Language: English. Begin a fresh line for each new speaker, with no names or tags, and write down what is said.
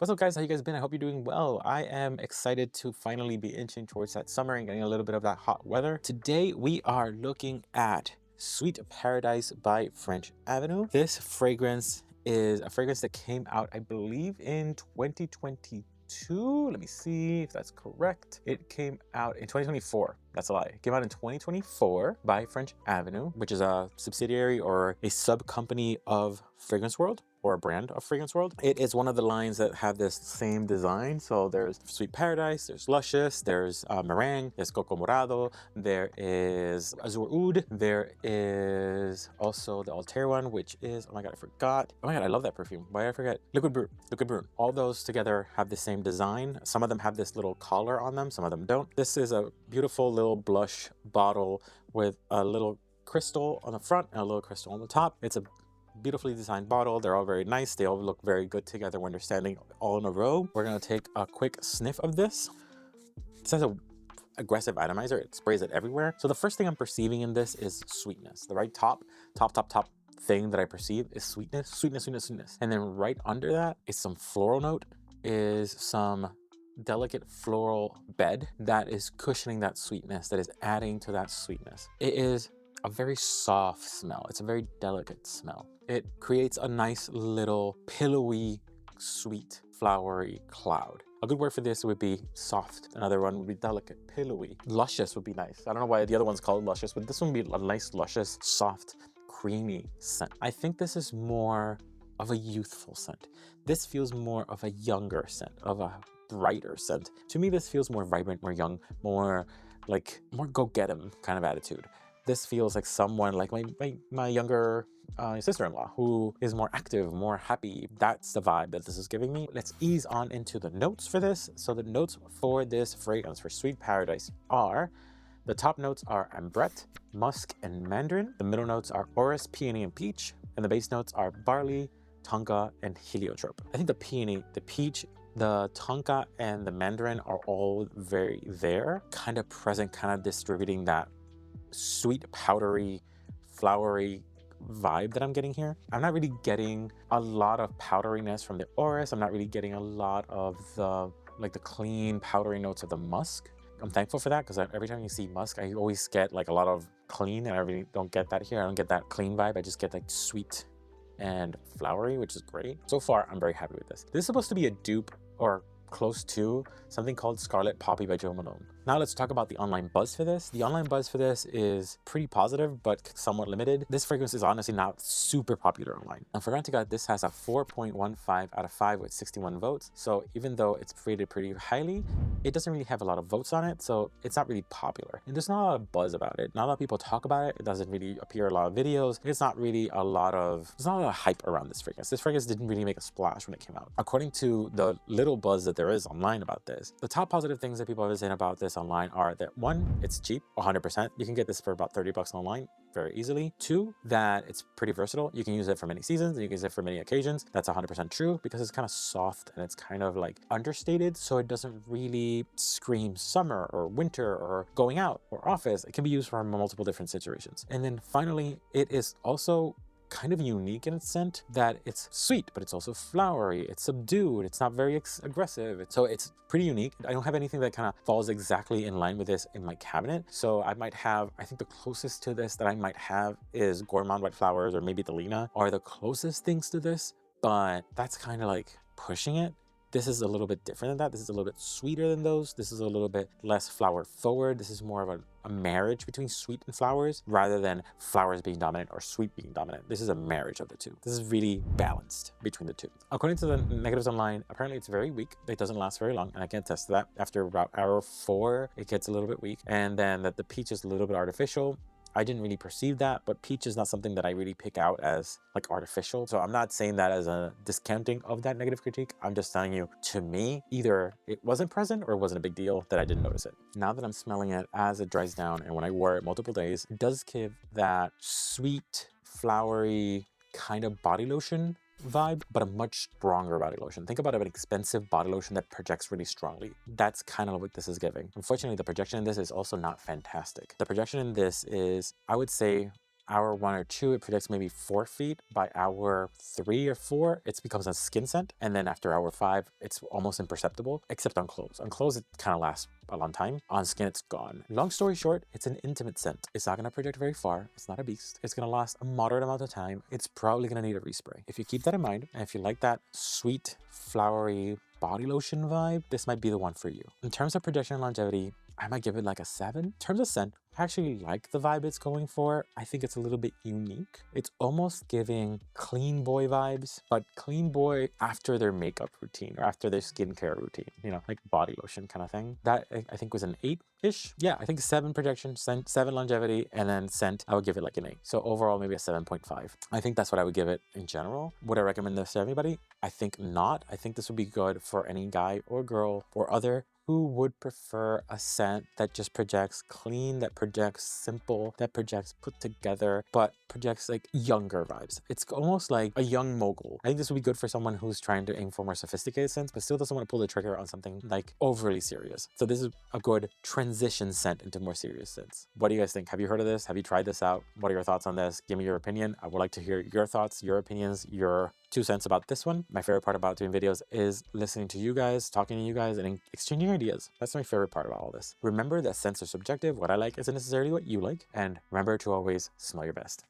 What's up, guys? How you guys been? I hope you're doing well. I am excited to finally be inching towards that summer and getting a little bit of that hot weather. Today, we are looking at Sweet Paradise by French Avenue. This fragrance is a fragrance that came out, I believe, in 2022. Let me see if that's correct. It came out in 2024. That's a lie. It came out in 2024 by French Avenue, which is a subsidiary or a sub company of Fragrance World, or a brand of Fragrance World. It is one of the lines that have this same design. So there's Sweet Paradise, there's Luscious, there's Meringue, there's Coco Morado, there is Azur Oud, there is also the Altair one, which is, oh my God, I forgot. Oh my God, I love that perfume. Why did I forget? Liquid Brut, Liquid Brut. All those together have the same design. Some of them have this little collar on them, some of them don't. This is a beautiful little blush bottle with a little crystal on the front and a little crystal on the top. It's a beautifully designed bottle. They're all very nice. They all look very good together when they're standing all in a row. We're gonna take a quick sniff of this. This has a aggressive atomizer. It sprays it everywhere. So the first thing I'm perceiving in this is sweetness. The right top thing that I perceive is sweetness, sweetness, sweetness, sweetness. And then right under that is some floral note, is some delicate floral bed that is cushioning that sweetness, that is adding to that sweetness. It is a very soft smell. It's a very delicate smell. It creates a nice little pillowy, sweet, flowery cloud. A good word for this would be soft. Another one would be delicate, pillowy. Luscious would be nice. I don't know why the other one's called luscious, but this one would be a nice, luscious, soft, creamy scent. I think this is more of a youthful scent. This feels more of a younger scent, of a brighter scent. To me, this feels more vibrant, more young, more like, more go-get-em kind of attitude. This feels like someone like my younger sister-in-law, who is more active, more happy. That's the vibe that this is giving me. Let's ease on into the notes for this. So the notes for this fragrance, for Sweet Paradise, are the top notes are ambrette, musk, and mandarin. The middle notes are orris, peony, and peach. And the base notes are barley, tonka, and heliotrope. I think the peony, the peach, the tonka, and the mandarin are all very there, kind of present, kind of distributing that sweet, powdery, flowery vibe that I'm getting here. I'm not really getting a lot of powderiness from the orris. I'm not really getting a lot of the clean, powdery notes of the musk. I'm thankful for that, because every time you see musk, I always get like a lot of clean, and I really don't get that here. I don't get that clean vibe. I just get like sweet and flowery, which is great. So far, I'm very happy with this. This is supposed to be a dupe, or close to, something called Scarlet Poppy by Jo Malone. Now let's talk about the online buzz for this. The online buzz for this is pretty positive, but somewhat limited. This fragrance is honestly not super popular online. And for Rantiga, this has a 4.15 out of 5 with 61 votes. So even though it's rated pretty highly, it doesn't really have a lot of votes on it. So it's not really popular. And there's not a lot of buzz about it. Not a lot of people talk about it. It doesn't really appear in a lot of videos. There's not a lot of hype around this fragrance. This fragrance didn't really make a splash when it came out. According to the little buzz that there is online about this, the top positive things that people have saying about this online are that, one, it's cheap, 100%. You can get this for about 30 bucks online very easily. Two, that it's pretty versatile. You can use it for many seasons, and you can use it for many occasions. That's 100% true, because it's kind of soft and it's kind of like understated, so it doesn't really scream summer or winter or going out or office. It can be used for multiple different situations. And then finally, it is also kind of unique in its scent, that it's sweet, but it's also flowery, it's subdued, it's not very aggressive. So it's pretty unique. I don't have anything that kind of falls exactly in line with this in my cabinet. So I might have, I think the closest to this that I might have is Gourmand White Flowers, or maybe the Lena are the closest things to this, but that's kind of like pushing it. This is a little bit different than that. This is a little bit sweeter than those. This is a little bit less flower forward. This is more of a marriage between sweet and flowers, rather than flowers being dominant or sweet being dominant. This is a marriage of the two. This is really balanced between the two. According to the negatives online, apparently it's very weak. It doesn't last very long, and I can attest to that. After about hour 4, it gets a little bit weak. And then that the peach is a little bit artificial. I didn't really perceive that, but peach is not something that I really pick out as like artificial. So I'm not saying that as a discounting of that negative critique. I'm just telling you, to me, either it wasn't present or it wasn't a big deal that I didn't notice it. Now that I'm smelling it as it dries down, and when I wear it multiple days, it does give that sweet, flowery kind of body lotion vibe, but a much stronger body lotion. Think about an expensive body lotion that projects really strongly. That's kind of what this is giving. Unfortunately, the projection in this is also not fantastic. The projection in this is, I would say, hour 1 or 2, it projects maybe 4 feet. By hour 3 or 4, it becomes a skin scent. And then after hour 5, it's almost imperceptible, except on clothes. On clothes, it kind of lasts a long time. On skin, it's gone. Long story short, it's an intimate scent. It's not going to project very far. It's not a beast. It's going to last a moderate amount of time. It's probably going to need a respray. If you keep that in mind, and if you like that sweet, flowery body lotion vibe, this might be the one for you. In terms of projection and longevity, I might give it like a 7. In terms of scent, I actually like the vibe it's going for. I think it's a little bit unique. It's almost giving clean boy vibes, but clean boy after their makeup routine or after their skincare routine, you know, like body lotion kind of thing. That I think was an 8-ish. Yeah, I think 7 projection, 7 longevity, and then scent, I would give it like an 8. So overall, maybe a 7.5. I think that's what I would give it in general. Would I recommend this to everybody? I think not. I think this would be good for any guy or girl or other who would prefer a scent that just projects clean, that projects simple, that projects put together, but projects like younger vibes. It's almost like a young mogul. I think this would be good for someone who's trying to aim for more sophisticated scents, but still doesn't want to pull the trigger on something like overly serious. So this is a good transition scent into more serious scents. What do you guys think? Have you heard of this? Have you tried this out? What are your thoughts on this? Give me your opinion. I would like to hear your thoughts, your opinions, your 2 cents about this one. My favorite part about doing videos is listening to you guys, talking to you guys, and exchanging ideas. That's my favorite part about all this. Remember that scents are subjective. What I like isn't necessarily what you like. And remember to always smell your best.